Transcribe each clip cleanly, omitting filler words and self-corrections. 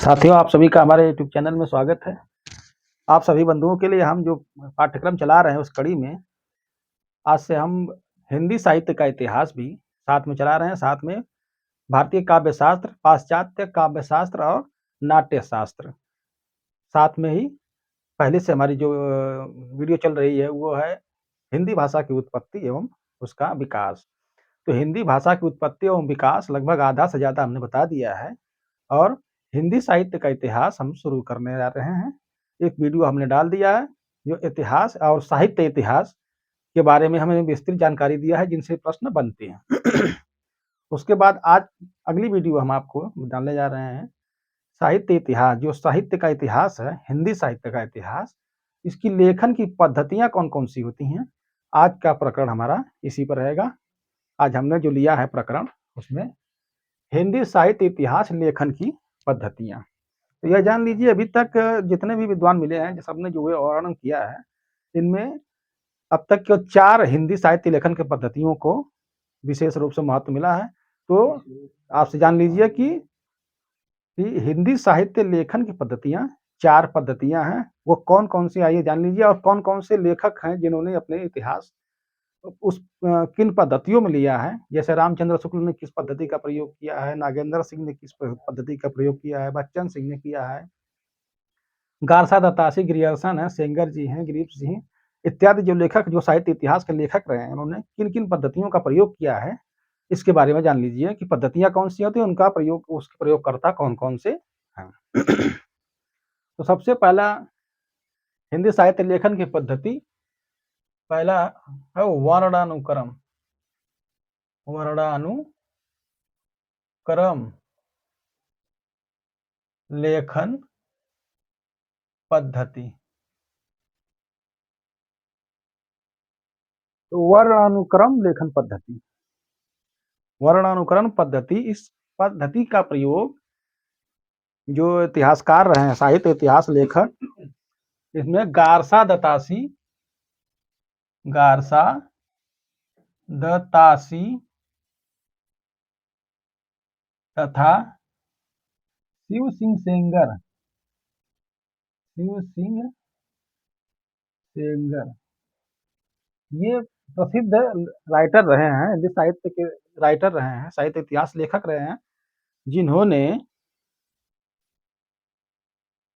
साथियों, आप सभी का हमारे यूट्यूब चैनल में स्वागत है। आप सभी बंधुओं के लिए हम जो पाठ्यक्रम चला रहे हैं उस कड़ी में आज से हम हिंदी साहित्य का इतिहास भी साथ में चला रहे हैं, साथ में भारतीय काव्य शास्त्र, पाश्चात्य काव्य शास्त्र और नाट्य शास्त्र। साथ में ही पहले से हमारी जो वीडियो चल रही है वो है हिंदी भाषा की उत्पत्ति एवं उसका विकास। तो हिंदी भाषा की उत्पत्ति एवं विकास लगभग आधा से ज़्यादा हमने बता दिया है और हिंदी साहित्य का इतिहास हम शुरू करने जा रहे हैं। एक वीडियो हमने डाल दिया है जो इतिहास और साहित्य इतिहास के बारे में हमें विस्तृत जानकारी दिया है जिनसे प्रश्न बनते हैं। उसके बाद आज अगली वीडियो हम आपको डालने जा रहे हैं साहित्य इतिहास। जो साहित्य का इतिहास है, हिंदी साहित्य का इतिहास, इसकी लेखन की पद्धतियां कौन-कौन सी होती हैं। आज का प्रकरण हमारा इसी पर रहेगा। आज हमने जो लिया है प्रकरण उसमें हिंदी साहित्य इतिहास लेखन की पद्धतियां। तो यह जान लीजिए अभी तक जितने भी विद्वान मिले हैं सबने जो वर्णन किया है इनमें अब तक के 4 हिंदी साहित्य लेखन के पद्धतियों को विशेष रूप से महत्व मिला है। तो आपसे जान लीजिए कि हिंदी साहित्य लेखन की पद्धतियां 4 पद्धतियां हैं। वो कौन-कौन सी आइए जान लीजिए और कौन-कौन से लेखक हैं जिन्होंने अपने इतिहास उस किन पद्धतियों में लिया है। जैसे रामचंद्र शुक्ल ने किस पद्धति का प्रयोग किया है, नागेंद्र सिंह ने किस पद्धति का प्रयोग किया है, बच्चन सिंह ने किया है, गारसा दत्तासी, ग्रियर्सन है, सेंगर जी हैं, गिरीश सिंह इत्यादि जो लेखक जो साहित्य इतिहास के लेखक रहे हैं उन्होंने किन-किन पद्धतियों का प्रयोग किया है इसके बारे में जान लीजिए कि पद्धतियां कौन सी होती हैं, उनका प्रयोग उसके प्रयोगकर्ता कौन-कौन से हैं। तो सबसे पहला हिंदी साहित्य लेखन की पद्धति पहला है वर्णानुक्रम। वर्णानुक्रम लेखन पद्धति। तो वर्णानुक्रम लेखन पद्धति, वर्णानुक्रम पद्धति, इस पद्धति का प्रयोग जो इतिहासकार रहे हैं, साहित्य इतिहास लेखक, इसमें गारसा दत्तासी, गारसा दत्तासी तथा शिव सिंह सेंगर, शिव सिंह सेंगर ये प्रसिद्ध राइटर रहे हैं, हिंदी साहित्य के राइटर रहे हैं, साहित्य इतिहास लेखक रहे हैं, जिन्होंने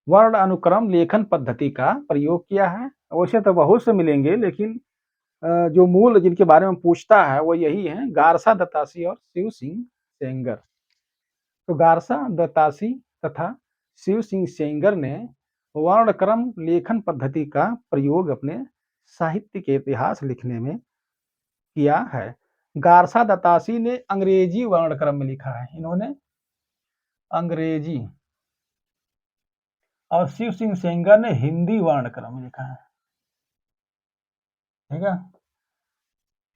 वर्ण अनुक्रम लेखन पद्धति का प्रयोग किया है। वैसे तो बहुत से मिलेंगे लेकिन जो मूल जिनके बारे में पूछता है वो यही है, गारसा दत्तासी और शिव सिंह सेंगर। तो गारसा दत्तासी तथा शिव सिंह सेंगर ने वर्णक्रम लेखन पद्धति का प्रयोग अपने साहित्य के इतिहास लिखने में किया है। गारसा दत्तासी ने अंग्रेजी वर्णक्रम में लिखा है, इन्होंने अंग्रेजी, और शिव सिंह सेंगर ने हिंदी वर्णक्रम में लिखा है। ठीक है,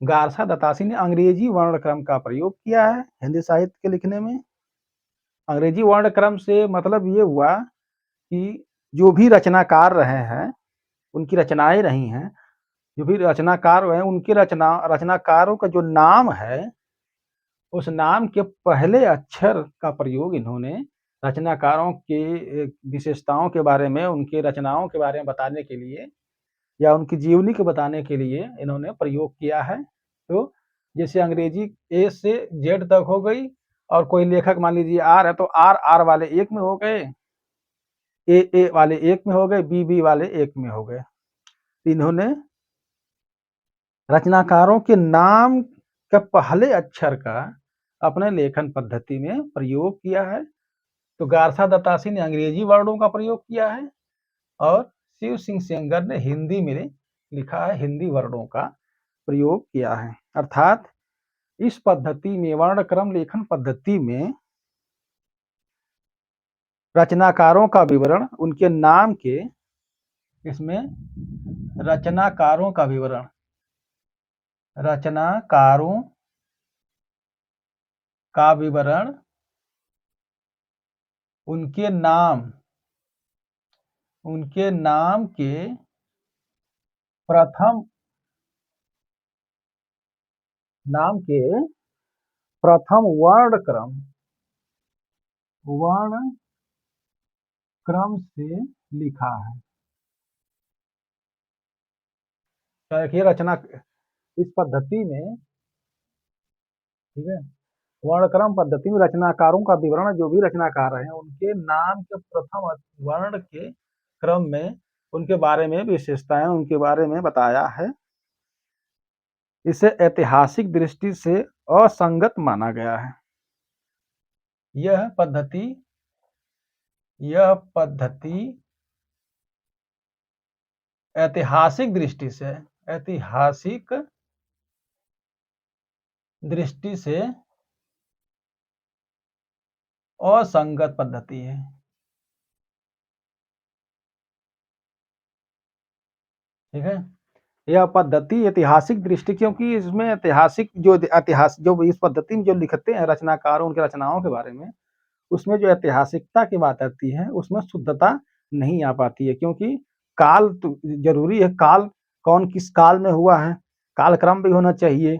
गारसा दत्तासी ने अंग्रेजी वर्णक्रम का प्रयोग किया है हिंदी साहित्य के लिखने में। अंग्रेजी वर्णक्रम से मतलब ये हुआ कि जो भी रचनाकार रहे हैं, उनकी रचनाएं रही हैं, जो भी रचनाकार हैं उनके रचनाकारों का जो नाम है उस नाम के पहले अक्षर का प्रयोग इन्होंने रचनाकारों के विशेषताओं के बारे में, उनके रचनाओं के बारे में बताने के लिए या उनकी जीवनी को बताने के लिए इन्होंने प्रयोग किया है। तो जैसे अंग्रेजी ए से जेड तक हो गई और कोई लेखक मान लीजिए आर है तो आर आर वाले एक में हो गए, ए वाले एक में हो गए, बी वाले एक में हो गए। इन्होंने रचनाकारों के नाम के पहले अक्षर का अपने लेखन पद्धति में प्रयोग किया है। तो गारसा दत्तासी ने अंग्रेजी वर्णों का प्रयोग किया है और शिव सिंह सेंगर ने हिंदी में लिखा है, हिंदी वर्णों का प्रयोग किया है। अर्थात इस पद्धति में, वर्णक्रम लेखन पद्धति में, रचनाकारों का विवरण, उनके नाम के, इसमें रचनाकारों का विवरण, रचनाकारों का विवरण, उनके नाम, उनके नाम के प्रथम, नाम के प्रथम वर्ण क्रम, वर्ण क्रम से लिखा है। तो देखिए रचना इस पद्धति में, ठीक है, वर्णक्रम पद्धति में रचनाकारों का विवरण, जो भी रचनाकार हैं उनके नाम के प्रथम वर्ण के क्रम में उनके बारे में विशेषताएं, उनके बारे में बताया है। इसे ऐतिहासिक दृष्टि से असंगत माना गया है। यह पद्धति ऐतिहासिक दृष्टि से असंगत पद्धति है। ठीक है, यह पद्धति ऐतिहासिक दृष्टि, क्योंकि इसमें ऐतिहासिक जो इस पद्धति में जो लिखते हैं रचनाकार उनके रचनाओं के बारे में, उसमें जो ऐतिहासिकता की बात आती है उसमें शुद्धता नहीं आ पाती है, क्योंकि काल तो जरूरी है। काल कौन किस काल में हुआ है, कालक्रम भी होना चाहिए।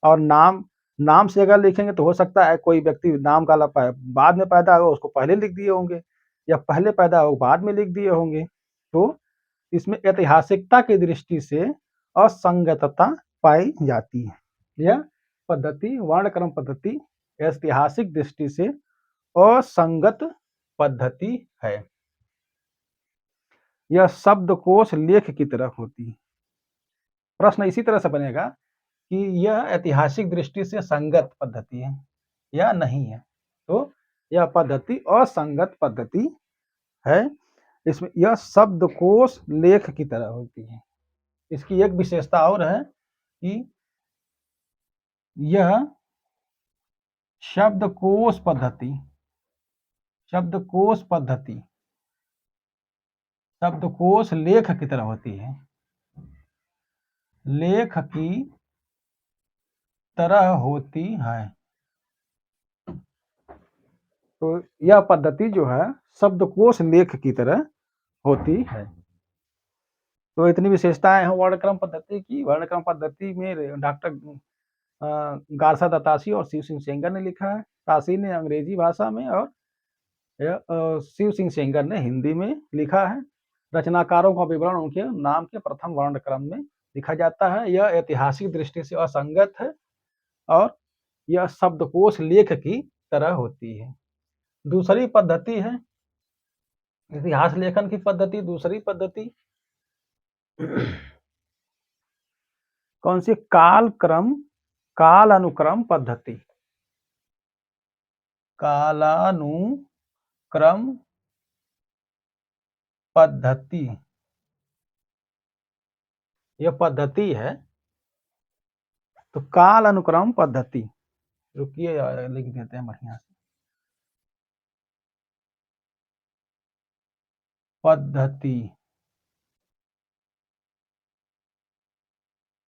और नाम नाम से अगर लिखेंगे तो हो सकता है कोई व्यक्ति नाम का बाद में पैदा हो, उसको पहले लिख दिए होंगे, या पहले पैदा हो बाद में लिख दिए होंगे। तो इसमें ऐतिहासिकता की दृष्टि से असंगतता पाई जाती है। यह पद्धति वर्णक्रम पद्धति ऐतिहासिक दृष्टि से असंगत पद्धति है। यह शब्दकोश लेख की तरह होती है। प्रश्न इसी तरह से बनेगा कि यह ऐतिहासिक दृष्टि से संगत पद्धति है या नहीं है। तो यह पद्धति असंगत पद्धति है। इसमें यह शब्दकोश लेख की तरह होती है। इसकी एक विशेषता और है कि यह शब्दकोश पद्धति शब्दकोश लेख की तरह होती है, लेख की तरह होती है। तो यह पद्धति जो है शब्दकोश लेख की तरह होती है। तो इतनी विशेषताएं हैं वर्णक्रम पद्धति की। वर्णक्रम पद्धति में डॉक्टर गारसा दत्तासी और शिव सिंह सेंगर ने लिखा है। तासी ने अंग्रेजी भाषा में और शिव सिंह सेंगर ने हिंदी में लिखा है। रचनाकारों का विवरण उनके नाम के प्रथम वर्ण क्रम में लिखा जाता है। यह ऐतिहासिक दृष्टि से असंगत है और यह शब्दकोश लेख की तरह होती है। दूसरी पद्धति है इतिहास लेखन की पद्धति। दूसरी पद्धति कौन सी? कालानुक्रम पद्धति। कालानुक्रम पद्धति यह पद्धति है। तो कालानुक्रम पद्धति, रुकिए लिख देते हैं बढ़िया से। पद्धति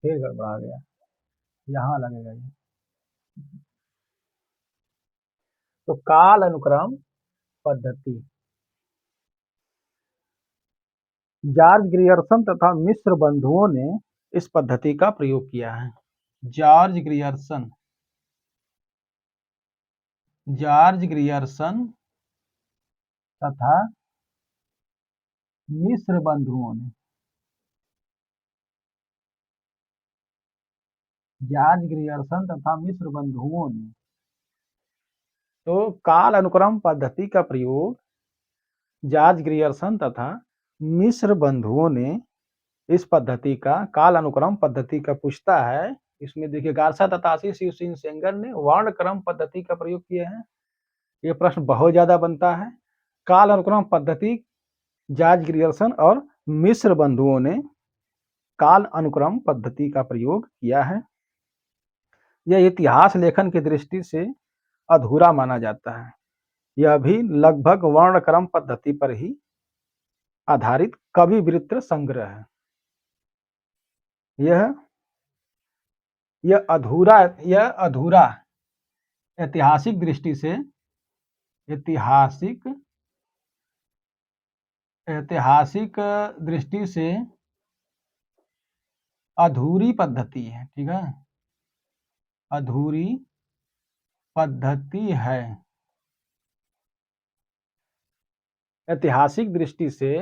फिर गड़बड़ा गया, यहाँ लगेगा ये। तो कालानुक्रम पद्धति जॉर्ज ग्रियर्सन तथा मिस्र बंधुओं ने इस पद्धति का प्रयोग किया है। जॉर्ज ग्रियर्सन तथा मिस्र बंधुओं ने जॉर्ज ग्रियर्सन तथा मिस्र बंधुओं ने तो काल अनुक्रम पद्धति का प्रयोग जॉर्ज ग्रियर्सन तथा मिस्र बंधुओं ने इस पद्धति का काल अनुक्रम पद्धति का पूछता है। इसमें देखिए गारसा दत्तासी शिव सिंह सेंगर ने वर्ण क्रम पद्धति का प्रयोग किया है। ये प्रश्न बहुत ज्यादा बनता है। काल अनुक्रम पद्धति जॉर्ज ग्रियर्सन और मिस्र बंधुओं ने काल अनुक्रम पद्धति का प्रयोग किया है। यह इतिहास लेखन की दृष्टि से अधूरा माना जाता है। यह भी लगभग वर्णक्रम पद्धति पर ही आधारित कवि वृत्त संग्रह है। यह अधूरा ऐतिहासिक दृष्टि से अधूरी पद्धति है। ठीक है, अधूरी पद्धति है। ऐतिहासिक दृष्टि से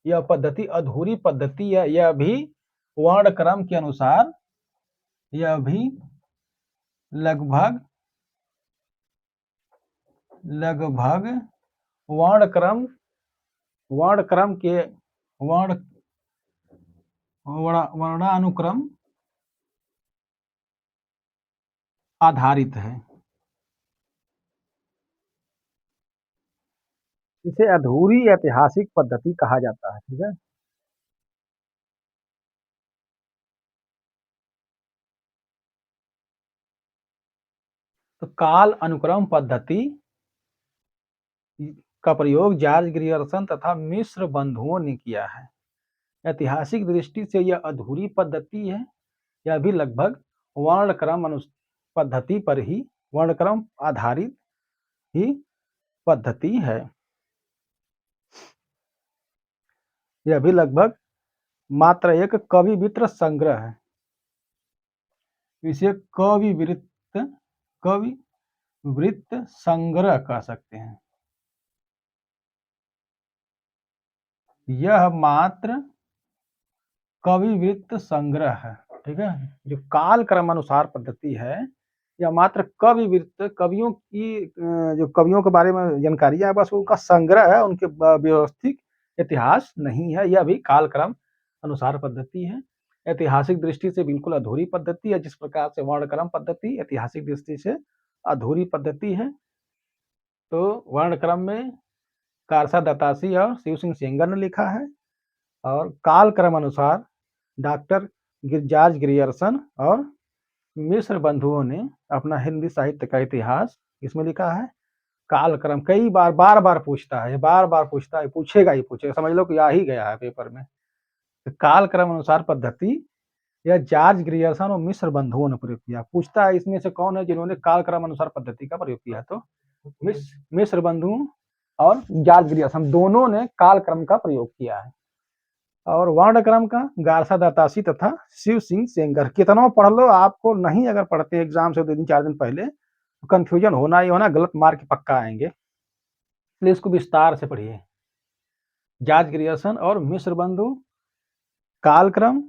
यह पद्धति अधूरी पद्धति है। यह भी वर्णक्रम के अनुसार, यह भी लगभग वर्णक्रम के वर्णानुक्रम आधारित है। इसे अधूरी ऐतिहासिक पद्धति कहा जाता है। ठीक है। तो काल अनुक्रम पद्धति का प्रयोग जॉर्ज ग्रियर्सन तथा मिस्र बंधुओं ने किया है। ऐतिहासिक दृष्टि से यह अधूरी पद्धति है। यह भी लगभग वर्णक्रम पद्धति पर ही, वर्णक्रम आधारित ही पद्धति है। यह भी लगभग मात्र एक कविवृत्त संग्रह है। इसे कविवृत्त संग्रह कह सकते हैं। यह मात्र कविवृत्त संग्रह है। ठीक है। जो काल क्रमानुसार पद्धति है, यह मात्र कविवृत्त, कवियों की जो कवियों के बारे में जानकारी है, बस उनका संग्रह है, उनके व्यवस्थित इतिहास नहीं है। यह भी काल क्रम अनुसार पद्धति है। ऐतिहासिक दृष्टि से बिल्कुल अधूरी पद्धति है। जिस प्रकार से वर्णक्रम पद्धति ऐतिहासिक दृष्टि से अधूरी पद्धति है, तो वर्णक्रम में कारसा दत्तासी और शिव सिंह सेंगर ने लिखा है, और काल क्रम अनुसार डॉक्टर जॉर्ज ग्रियर्सन और मिस्र बंधुओं ने अपना हिंदी साहित्य का इतिहास इसमें लिखा है। कालक्रम कई बार बार पूछता है, पूछेगा ही पूछेगा, समझ लो कि आ ही गया है पेपर में। तो कालक्रम अनुसार पद्धति यह जॉर्ज ग्रियर्सन और मिस्र बंधुओं ने प्रयोग किया। पूछता है इसमें से कौन है जिन्होंने कालक्रम अनुसार पद्धति का प्रयोग किया, तो मिस्र बंधु और जॉर्ज ग्रियर्सन दोनों ने कालक्रम का प्रयोग किया है। और वर्णक्रम का गारसा दत्तासी तथा शिव सिंह सेंगर। कितना पढ़ लो, आपको नहीं अगर पढ़ते एग्जाम से 2 दिन 4 दिन पहले, तो कंफ्यूजन होना ही होना, गलत मार्क पक्का आएंगे। इसलिए इसको विस्तार से पढ़िए। जॉर्ज ग्रियर्सन और मिस्र बंधु, कालक्रम,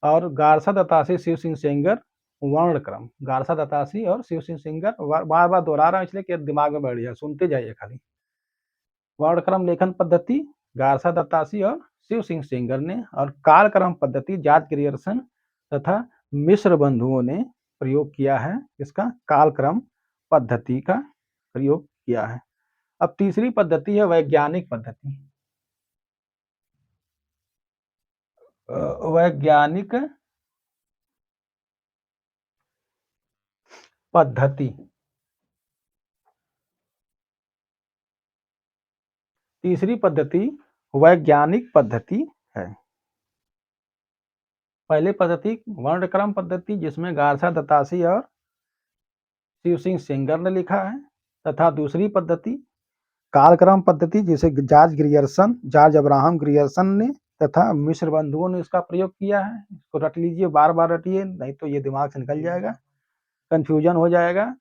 और गारसा दत्तासी शिव सिंह सेंगर वर्णक्रम। गारसा दत्तासी और शिव सिंह सेंगर, बार बार दोहरा रहा हूं इसलिए कि दिमाग में बैठ जाए, सुनते जाइए खाली। वर्णक्रम लेखन पद्धति गारसा दत्तासी और शिव सिंह सेंगर ने, और कालक्रम पद्धति जॉर्ज ग्रियर्सन तथा मिस्र बंधुओं ने प्रयोग किया है। इसका कालक्रम पद्धति का प्रयोग किया है। अब तीसरी पद्धति है वैज्ञानिक पद्धति। वैज्ञानिक पद्धति, तीसरी पद्धति वैज्ञानिक पद्धति है। पहले पद्धति वर्णक्रम पद्धति, जिसमें गारसा दत्तासी और शिव सिंह सेंगर ने लिखा है, तथा दूसरी पद्धति कालक्रम पद्धति, जिसे जॉर्ज अब्राहम ग्रियर्सन ने तथा मिस्र बंधुओं ने इसका प्रयोग किया है। इसको रट लीजिए, बार बार रटिए, नहीं तो ये दिमाग से निकल जाएगा, कंफ्यूजन हो जाएगा।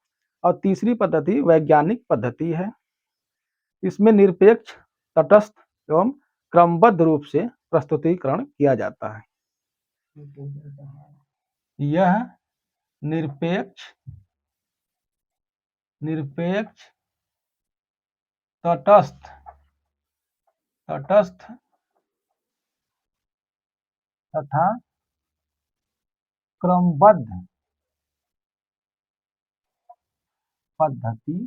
और तीसरी पद्धति वैज्ञानिक पद्धति है। इसमें निरपेक्ष, तटस्थ एवं क्रमबद्ध रूप से प्रस्तुतिकरण किया जाता है। यह निरपेक्ष, तटस्थ तथा क्रमबद्ध पद्धति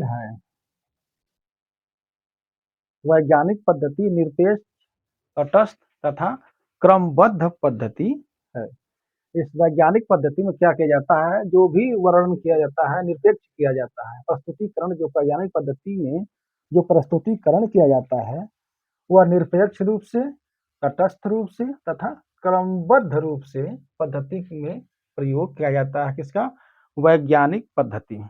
है। वैज्ञानिक पद्धति निरपेक्ष, तटस्थ तथा क्रमबद्ध पद्धति है। इस वैज्ञानिक पद्धति में क्या किया जाता है, जो भी वर्णन किया जाता है निरपेक्ष किया जाता है। प्रस्तुतिकरण, जो वैज्ञानिक पद्धति में जो प्रस्तुतिकरण किया जाता है, वह निरपेक्ष रूप से, तटस्थ रूप से तथा क्रमबद्ध रूप से पद्धति में प्रयोग किया जाता है। किसका? वैज्ञानिक पद्धति।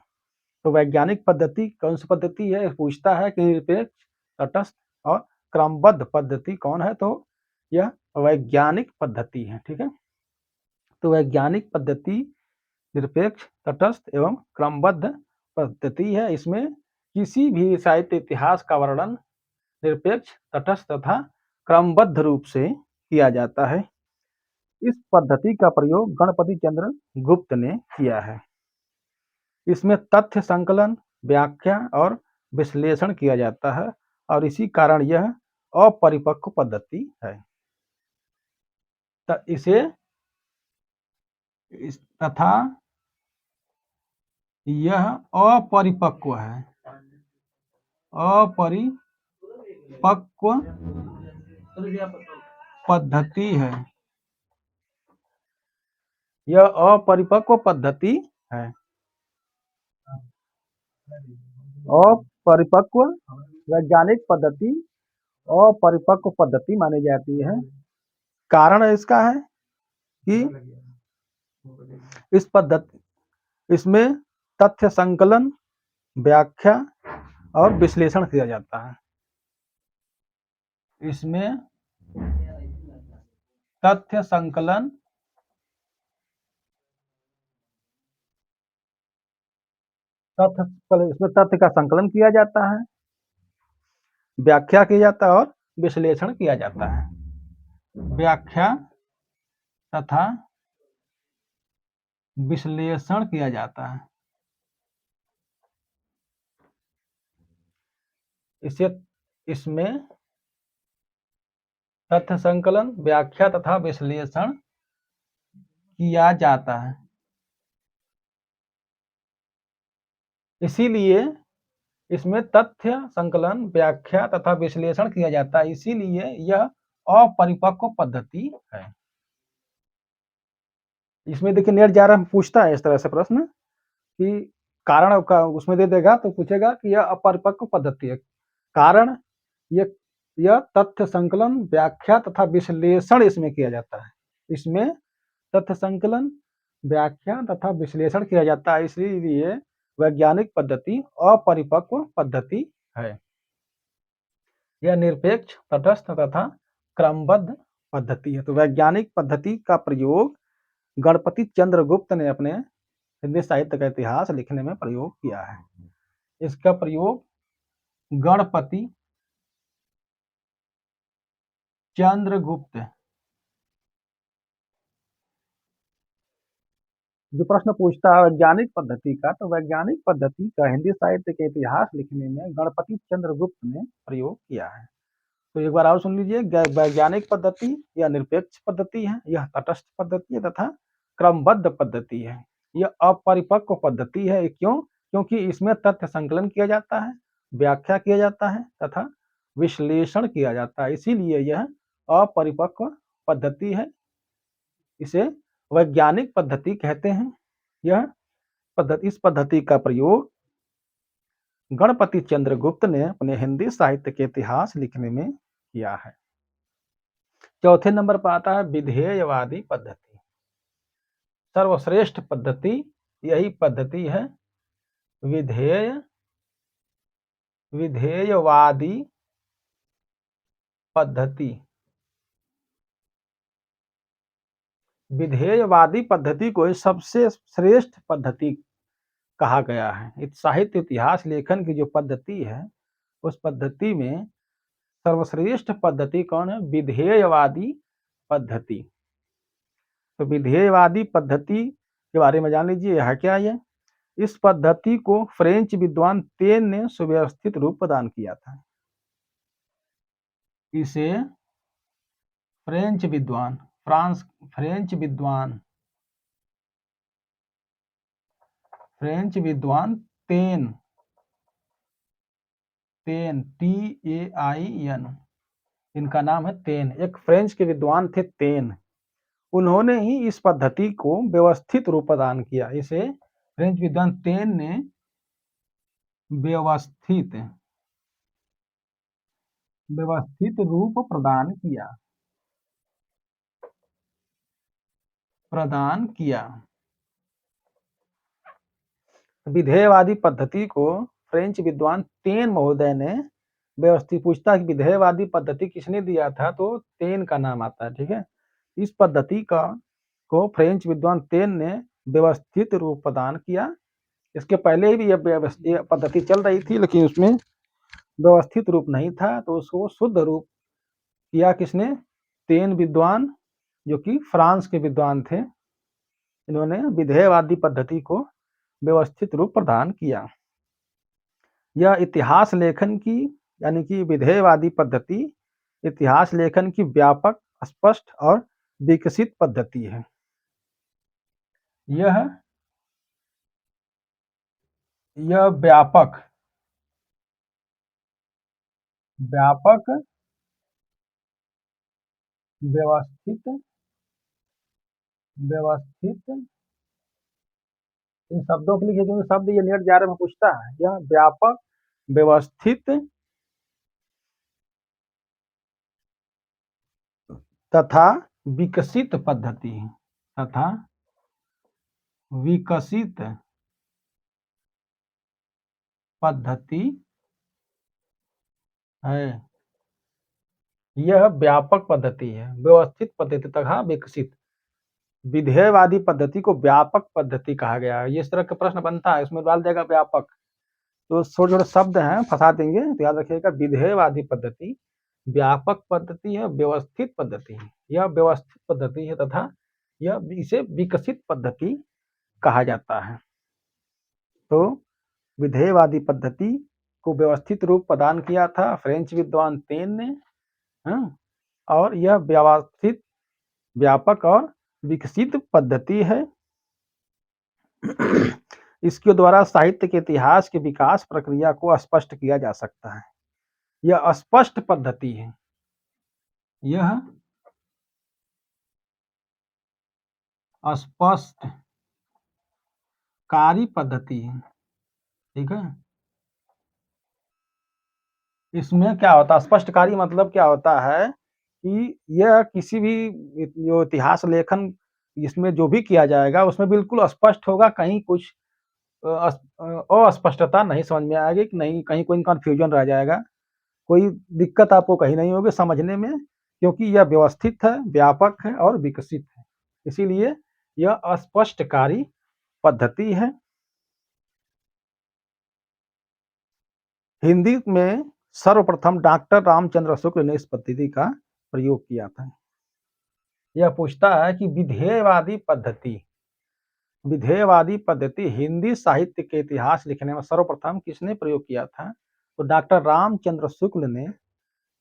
तो वैज्ञानिक पद्धति कौन सी पद्धति है, पूछता है कि निरपेक्ष, तटस्थ और क्रमबद्ध पद्धति कौन है, तो यह वैज्ञानिक पद्धति है। ठीक है। तो वैज्ञानिक पद्धति निरपेक्ष, तटस्थ एवं क्रमबद्ध पद्धति है। इसमें किसी भी साहित्य इतिहास का वर्णन निरपेक्ष, तटस्थ तथा क्रमबद्ध रूप से किया जाता है। इस पद्धति का प्रयोग गणपति चंद्र गुप्त ने किया है। इसमें तथ्य संकलन, व्याख्या और विश्लेषण किया जाता है और इसी कारण यह अपरिपक्व पद्धति है। तथा यह अपरिपक्व है, अपरिपक्व पद्धति है। यह अपरिपक्व पद्धति है। अपरिपक्व वैज्ञानिक पद्धति अपरिपक्व पद्धति मानी जाती है। कारण इसका है कि इसमें तथ्य संकलन, व्याख्या और विश्लेषण किया जाता है। इसमें तथ्य संकलन, इसमें तथ्य का संकलन किया जाता है, व्याख्या किया जाता है और विश्लेषण किया जाता है। व्याख्या तथा विश्लेषण किया जाता है। इसमें तथ्य संकलन, व्याख्या तथा विश्लेषण किया जाता है। इसीलिए इसमें तथ्य संकलन, व्याख्या तथा विश्लेषण किया जाता है, इसीलिए यह अपरिपक्व पद्धति है। इसमें देखिए नेट जा रहा पूछता है इस तरह से प्रश्न कि कारण का उसमें दे देगा तो पूछेगा कि यह अपरिपक्व पद्धति है। कारण यह तथ्य संकलन, व्याख्या तथा विश्लेषण इसमें किया जाता है। इसमें तथ्य संकलन, व्याख्या तथा विश्लेषण किया जाता है, इसलिए वैज्ञानिक पद्धति अपरिपक्व पद्धति है। यह निरपेक्ष, तटस्थ तथा क्रमबद्ध पद्धति है। तो वैज्ञानिक पद्धति का प्रयोग गणपति चंद्र गुप्त ने अपने हिंदी साहित्य का इतिहास लिखने में प्रयोग किया है। इसका प्रयोग गणपति चंद्रगुप्त, जो प्रश्न पूछता है वैज्ञानिक पद्धति का, तो वैज्ञानिक पद्धति का हिंदी साहित्य के इतिहास लिखने में गणपति चंद्रगुप्त ने प्रयोग किया है। तो एक बार और सुन लीजिए, वैज्ञानिक पद्धति यह निरपेक्ष पद्धति है, यह तटस्थ पद्धति है तथा क्रमबद्ध पद्धति है। यह अपरिपक्व पद्धति है। क्यों? क्योंकि इसमें तथ्य संकलन किया जाता है, व्याख्या किया जाता है तथा विश्लेषण किया जाता है, इसीलिए यह अपरिपक्व पद्धति है। इसे वैज्ञानिक पद्धति कहते हैं। इस पद्धति का प्रयोग गणपति चंद्रगुप्त ने अपने हिंदी साहित्य के इतिहास लिखने में किया है। चौथे नंबर पर आता है विधेयवादी पद्धति। सर्वश्रेष्ठ पद्धति यही पद्धति है, विधेयवादी पद्धति। विधेयवादी पद्धति को सबसे श्रेष्ठ पद्धति कहा गया है। साहित्य इतिहास लेखन की जो पद्धति है, उस पद्धति में सर्वश्रेष्ठ पद्धति कौन है? विधेयवादी पद्धति। तो विधेयवादी पद्धति के बारे में जान लीजिए, यह क्या है। इस पद्धति को फ्रेंच विद्वान तेन ने सुव्यवस्थित रूप प्रदान किया था। इसे फ्रेंच विद्वान तेन TAIN, इनका नाम है तेन, एक फ्रेंच के विद्वान थे तेन। उन्होंने ही इस पद्धति को व्यवस्थित रूप प्रदान किया। इसे फ्रेंच विद्वान तेन ने व्यवस्थित रूप प्रदान किया। विधेयवादी पद्धति को फ्रेंच विद्वान तेन महोदय ने व्यवस्थित, पूछता है कि विधेयवादी पद्धति किसने दिया था, तो तेन का नाम आता है। ठीक है, इस पद्धति को फ्रेंच विद्वान तेन ने व्यवस्थित रूप प्रदान किया। इसके पहले भी ये पद्धति चल रही थी, लेकिन उसमें व्यवस्थित रूप नहीं था, तो उसको शुद्ध रूप किया किसने? 3 विद्वान, जो कि फ्रांस के विद्वान थे। इन्होंने विधेयवादी पद्धति को व्यवस्थित रूप प्रदान किया। यह इतिहास लेखन की, यानी कि विधेयवादी पद्धति इतिहास लेखन की व्यापक, स्पष्ट और विकसित पद्धति है। यह व्यापक व्यवस्थित इन शब्दों के लिए, क्योंकि शब्द ये नेट जा रहे में पूछता है। यह व्यापक, व्यवस्थित तथा विकसित पद्धति है। तथा विकसित पद्धति है। यह व्यापक पद्धति है, व्यवस्थित पद्धति तथा विकसित। विधेयवादी पद्धति को व्यापक पद्धति कहा गया है। ये इस तरह का प्रश्न बनता है, इसमें डाल देगा व्यापक, तो छोटे छोटे शब्द हैं, फंसा देंगे, तो याद रखिएगा। विधेयवादी पद्धति व्यापक पद्धति है, व्यवस्थित पद्धति है। यह व्यवस्थित पद्धति है तथा यह इसे विकसित पद्धति कहा जाता है। तो विधेयवादी पद्धति को व्यवस्थित रूप प्रदान किया था फ्रेंच विद्वान तेन ने, और यह व्यवस्थित, व्यापक और विकसित पद्धति है। इसके द्वारा साहित्य के इतिहास के विकास प्रक्रिया को स्पष्ट किया जा सकता है। यह स्पष्ट पद्धति है। यह स्पष्ट कारी पद्धति है, ठीक है। इसमें क्या होता है? स्पष्टकारी मतलब क्या होता है कि यह किसी भी जो इतिहास लेखन इसमें जो भी किया जाएगा उसमें बिल्कुल स्पष्ट होगा, कहीं कुछ अस्पष्टता नहीं समझ में आएगी, कि नहीं कहीं कोई कंफ्यूजन रह जाएगा, कोई दिक्कत आपको कहीं नहीं होगी समझने में, क्योंकि यह व्यवस्थित है, व्यापक है और विकसित है। इसीलिए यह स्पष्टकारी पद्धति है। हिंदी में सर्वप्रथम डॉक्टर रामचंद्र शुक्ल ने इस पद्धति का प्रयोग किया था। यह पूछता है कि विधेयवादी पद्धति हिंदी साहित्य के इतिहास लिखने में सर्वप्रथम किसने प्रयोग किया था? तो डॉक्टर रामचंद्र शुक्ल ने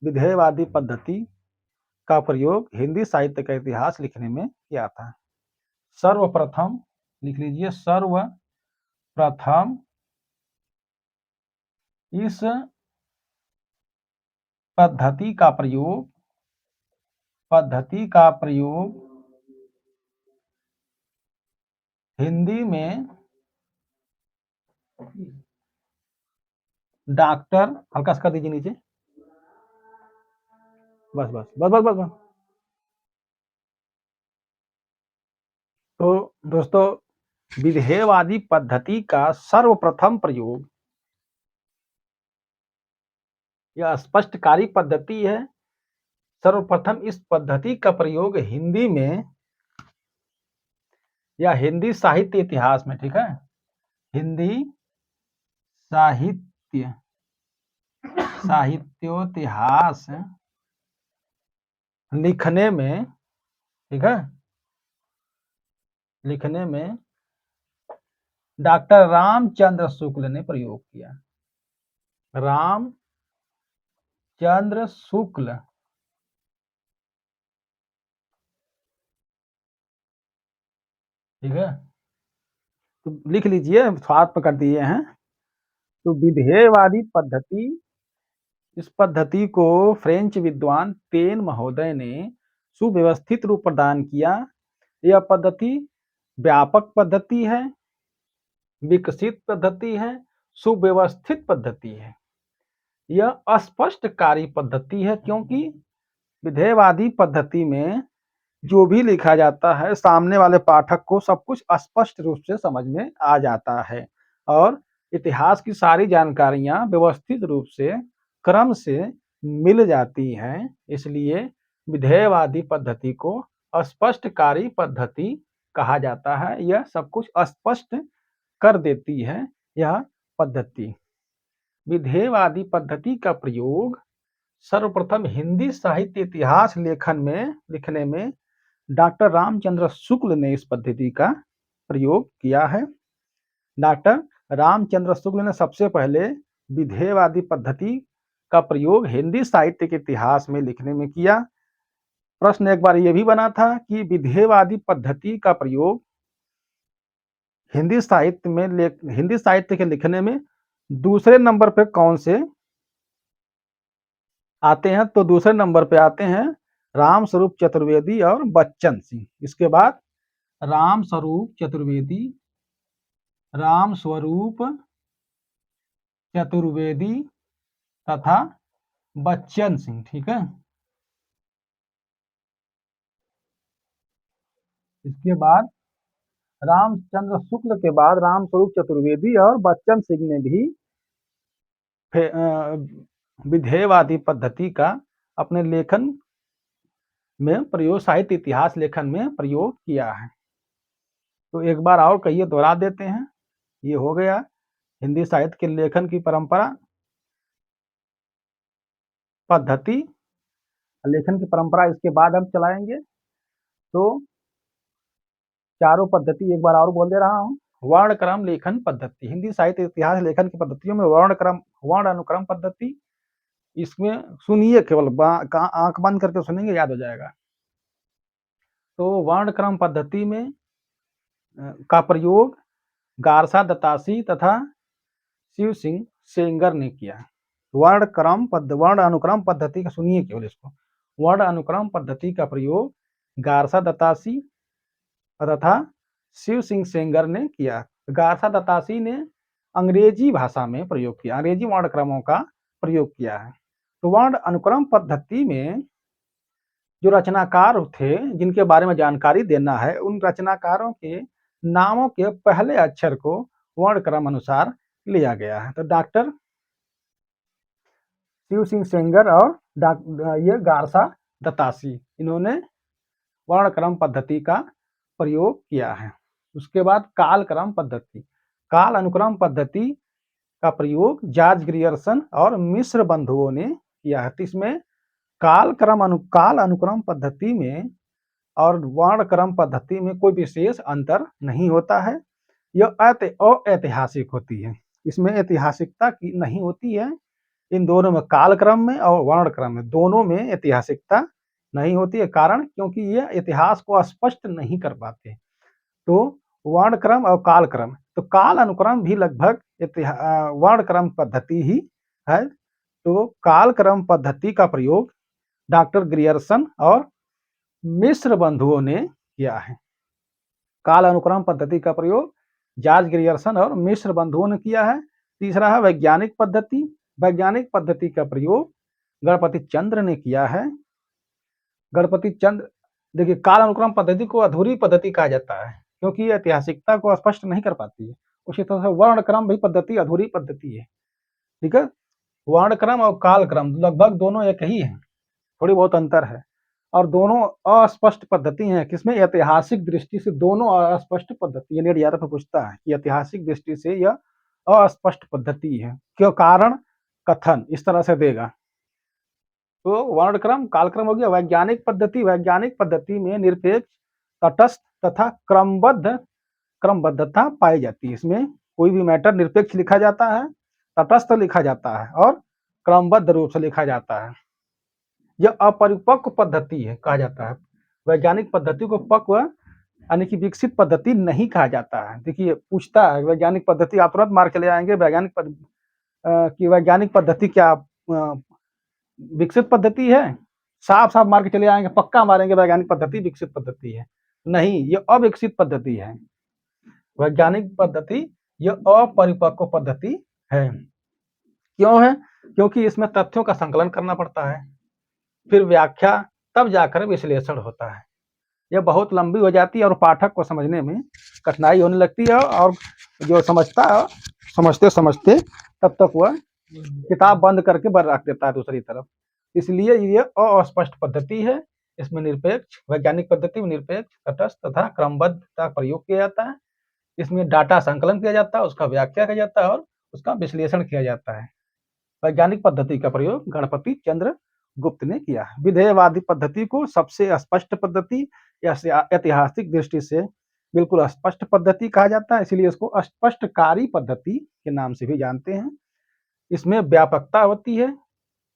विधेयवादी पद्धति का प्रयोग हिंदी साहित्य का इतिहास लिखने में किया था। सर्वप्रथम लिख लीजिए, सर्वप्रथम इस पद्धति का प्रयोग हिंदी में डॉक्टर, हल्का सा कर दीजिए नीचे, बस बस बस बस बस बस। तो दोस्तों, विधेयवादी पद्धति का सर्वप्रथम प्रयोग, यह स्पष्टकारी पद्धति है। सर्वप्रथम इस पद्धति का प्रयोग हिंदी में या हिंदी साहित्य इतिहास में, ठीक है, हिंदी साहित्योतिहास लिखने में, ठीक है, लिखने में डॉक्टर रामचंद्र शुक्ल ने प्रयोग किया। रामचंद्र शुक्ल, ठीक है, तो लिख लीजिए, हाथ पकड़ दिए हैं। तो विधेयवादी पद्धति, इस पद्धति को फ्रेंच विद्वान तेन महोदय ने सुव्यवस्थित रूप प्रदान किया। यह पद्धति व्यापक पद्धति है, विकसित पद्धति है, सुव्यवस्थित पद्धति है। यह स्पष्टकारी पद्धति है, क्योंकि विधेयवादी पद्धति में जो भी लिखा जाता है सामने वाले पाठक को सब कुछ स्पष्ट रूप से समझ में आ जाता है, और इतिहास की सारी जानकारियां व्यवस्थित रूप से, क्रम से मिल जाती हैं। इसलिए विधेयवादी पद्धति को स्पष्टकारी पद्धति कहा जाता है। यह सब कुछ स्पष्ट कर देती है यह पद्धति। विधेयवादी पद्धति का प्रयोग सर्वप्रथम हिंदी साहित्य इतिहास लिखने में डॉक्टर रामचंद्र शुक्ल ने इस पद्धति का प्रयोग किया है। डॉक्टर रामचंद्र शुक्ल ने सबसे पहले विधेयवादी पद्धति का प्रयोग हिंदी साहित्य के इतिहास में लिखने में किया। प्रश्न एक बार यह भी बना था कि विधेयवादी पद्धति का प्रयोग हिंदी साहित्य के लिखने में दूसरे नंबर पे कौन से आते हैं, तो दूसरे नंबर पे आते हैं रामस्वरूप चतुर्वेदी और बच्चन सिंह। इसके बाद रामस्वरूप चतुर्वेदी तथा बच्चन सिंह। ठीक है, इसके बाद रामचंद्र शुक्ल के बाद रामस्वरूप चतुर्वेदी और बच्चन सिंह ने भी विधेयवादी पद्धति का अपने लेखन में प्रयोग, साहित्य इतिहास लेखन में प्रयोग किया है। तो एक बार और कहिए, दोहरा देते हैं। ये हो गया हिंदी साहित्य के लेखन की परंपरा, पद्धति, लेखन की परंपरा। इसके बाद हम चलाएंगे तो चारों पद्धति एक बार और बोल दे रहा हूँ। वर्ण क्रम लेखन पद्धति, हिंदी साहित्य इतिहास लेखन की पद्धतियों में वर्ण अनुक्रम पद्धति। इसमें सुनिए, केवल आंख बंद करके सुनेंगे, याद हो जाएगा। तो वर्ण क्रम पद्धति में का प्रयोग गारसा दत्तासी तथा शिव सिंह सेंगर ने किया। वर्ण अनुक्रम पद्धति का सुनिए केवल इसको। वर्ण अनुक्रम पद्धति का प्रयोग गारसा दत्तासी तथा शिव सिंह सेंगर ने किया। गारसा दत्तासी ने अंग्रेजी भाषा में प्रयोग किया, अंग्रेजी वर्ण क्रमों का प्रयोग किया है। तो वर्ण अनुक्रम पद्धति में जो रचनाकार थे, जिनके बारे में जानकारी देना है, उन रचनाकारों के नामों के पहले अक्षर को वर्ण क्रम अनुसार लिया गया है। तो डॉक्टर शिव सिंह सेंगर और ये गारसा दत्तासी, इन्होंने वर्ण क्रम पद्धति का प्रयोग किया है। उसके बाद काल क्रम पद्धति, काल अनुक्रम पद्धति का प्रयोग जॉर्ज ग्रियर्सन और मिश्र बंधुओं ने किया है। इसमें काल अनुक्रम पद्धति में और वर्ण क्रम पद्धति में कोई विशेष अंतर नहीं होता है। यह अऐतिहासिक होती है, इसमें ऐतिहासिकता की नहीं होती है। इन दोनों में, काल क्रम में और वर्ण क्रम में, दोनों में ऐतिहासिकता नहीं होती है। कारण क्योंकि ये इतिहास को स्पष्ट नहीं कर पाते। तो वर्ण क्रम और काल क्रम, तो काल अनुक्रम भी लगभग वर्ण क्रम पद्धति ही है। तो काल क्रम पद्धति का प्रयोग डॉक्टर ग्रियर्सन और मिश्र बंधुओं ने किया है। काल अनुक्रम पद्धति का प्रयोग जॉर्ज ग्रियर्सन और मिश्र बंधुओं ने किया है। तीसरा है वैज्ञानिक पद्धति। वैज्ञानिक पद्धति का प्रयोग गणपति चंद्र ने किया है। गणपति चंद्र, देखिए, काल अनुक्रम पद्धति को अधूरी पद्धति कहा जाता है क्योंकि ऐतिहासिकता को स्पष्ट नहीं कर पाती है। उसी तरह से वर्ण क्रम भी पद्धति अधूरी पद्धति है। ठीक है, वर्ण क्रम और काल क्रम लगभग दोनों एक ही है, थोड़ी बहुत अंतर है, और दोनों अस्पष्ट पद्धति हैं। किसमें? ऐतिहासिक दृष्टि से दोनों अस्पष्ट पद्धति। नेट यार पे पूछता है कि ऐतिहासिक दृष्टि से यह अस्पष्ट पद्धति है, क्यों? कारण कथन इस तरह से देगा। तो वर्ण क्रम, काल क्रम हो गया। वैज्ञानिक पद्धति, वैज्ञानिक पद्धति में निरपेक्ष, तटस्थ तथा क्रमबद्धता पाई जाती है। इसमें कोई भी मैटर निरपेक्ष लिखा जाता है, तटस्थ लिखा जाता है और क्रमबद्ध रूप से लिखा जाता है। यह अपरिपक्व पद्धति है कहा जाता है। वैज्ञानिक पद्धति को पक्व यानी कि विकसित पद्धति नहीं कहा जाता है। देखिए, पूछता है वैज्ञानिक पद्धति, आप तुरंत मार के ले आएंगे वैज्ञानिक पद्धति क्या विकसित पद्धति है? साफ साफ मार के चले आएंगे, पक्का मारेंगे वैज्ञानिक पद्धति विकसित पद्धति है। नहीं, ये अविकसित पद्धति है। वैज्ञानिक पद्धति यह अपरिपक्व पद्धति है। क्यों है? क्योंकि इसमें तथ्यों का संकलन करना पड़ता है, फिर व्याख्या, तब जाकर विश्लेषण होता है। यह बहुत लंबी हो जाती है और पाठक को समझने में कठिनाई होने लगती है, और जो समझता है समझते समझते तब तक वह किताब बंद करके बर रख देता है दूसरी तरफ। इसलिए ये अस्पष्ट पद्धति है। इसमें निरपेक्ष, वैज्ञानिक पद्धति में निरपेक्ष, तटस्थ तथा क्रमबद्ध का प्रयोग किया जाता है। इसमें डाटा संकलन किया जाता है, उसका व्याख्या किया जाता है और उसका विश्लेषण किया जाता है। वैज्ञानिक पद्धति का प्रयोग गणपति चंद्र गुप्त ने किया है। विधेयवादी पद्धति को सबसे स्पष्ट पद्धति या ऐतिहासिक दृष्टि से बिल्कुल स्पष्ट पद्धति कहा जाता है, इसलिए इसको स्पष्टकारी पद्धति के नाम से भी जानते हैं। इसमें व्यापकता होती है,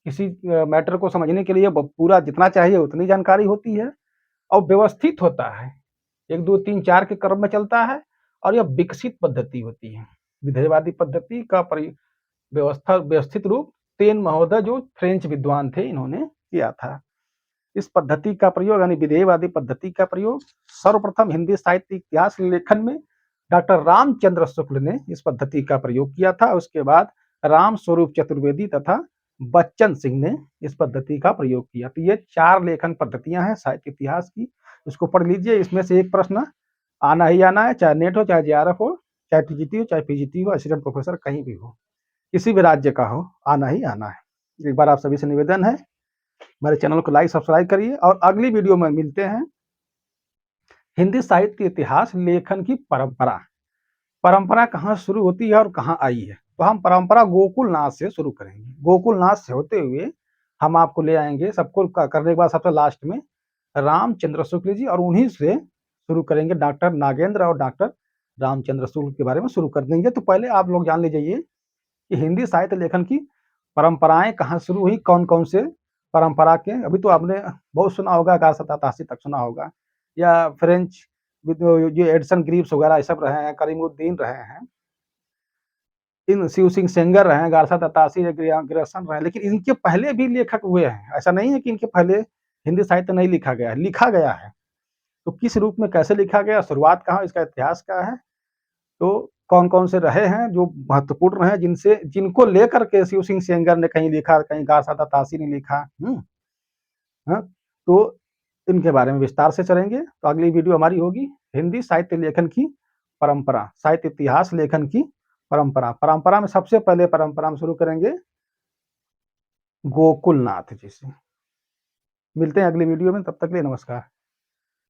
किसी मैटर को समझने के लिए पूरा जितना चाहिए उतनी जानकारी होती है और व्यवस्थित होता है, 1 2 3 4 के क्रम में चलता है और यह विकसित पद्धति होती है। विधेयवादी पद्धति का व्यवस्थित रूप तेन महोदय जो फ्रेंच विद्वान थे इन्होंने किया था। इस पद्धति का प्रयोग यानी विधेयवादी पद्धति का प्रयोग सर्वप्रथम हिंदी साहित्य इतिहास लेखन में डॉक्टर रामचंद्र शुक्ल ने इस पद्धति का प्रयोग किया था। उसके बाद राम स्वरूप चतुर्वेदी तथा बच्चन सिंह ने इस पद्धति का प्रयोग किया। तो ये 4 लेखन पद्धतियां हैं साहित्य इतिहास की, इसको पढ़ लीजिए। इसमें से एक प्रश्न आना ही आना है, चाहे नेट हो, चाहे जेआरएफ हो, चाहे टीजीटी हो, चाहे पीजीटी हो, असिस्टेंट प्रोफेसर कहीं भी हो, किसी भी राज्य का हो, आना ही आना है। एक बार आप सभी से निवेदन है, मेरे चैनल को लाइक सब्सक्राइब करिए और अगली वीडियो में मिलते हैं। हिंदी साहित्य इतिहास लेखन की परंपरा, परंपरा कहाँ शुरू होती है और कहाँ आई है, तो हम परंपरा गोकुलनाथ से शुरू करेंगे। गोकुलनाथ से होते हुए हम आपको ले आएंगे, सबको करने के बाद सबसे लास्ट में रामचंद्र शुक्ल जी, और उन्हीं से शुरू करेंगे डॉक्टर नागेंद्र और डॉक्टर रामचंद्र शुक्ल के बारे में शुरू कर देंगे। तो पहले आप लोग जान लीजिए कि हिंदी साहित्य लेखन की परंपराएं कहाँ शुरू हुई, कौन कौन से परंपरा के। अभी तो आपने बहुत सुना होगा, गारसतासी तक सुना होगा, या फ्रेंच जो एडिसन ग्रीव्स वगैरह ये सब रहे हैं, करीमुद्दीन रहे हैं, इन शिव सिंह सेंगर रहे हैं, गारसतासी ग्रेसन रहे हैं, लेकिन इनके पहले भी लेखक हुए हैं। ऐसा नहीं है कि इनके पहले हिंदी साहित्य नहीं लिखा गया है, लिखा गया है। तो किस रूप में कैसे लिखा गया, शुरुआत कहाँ, इसका इतिहास क्या है, तो कौन-कौन से रहे हैं जो महत्वपूर्ण रहे, जिनसे जिनको लेकर के शिव सिंह सेंगर ने कहीं लिखा, कहीं गारसतासी ने लिखा। हाँ, तो इनके बारे में विस्तार से चलेंगे। तो अगली वीडियो हमारी होगी हिंदी साहित्य लेखन की परंपरा, साहित्य इतिहास लेखन की परंपरा। परंपरा में सबसे पहले परंपरा हम शुरू करेंगे गोकुलनाथ जी से। मिलते हैं अगली वीडियो में, तब तक के लिए नमस्कार।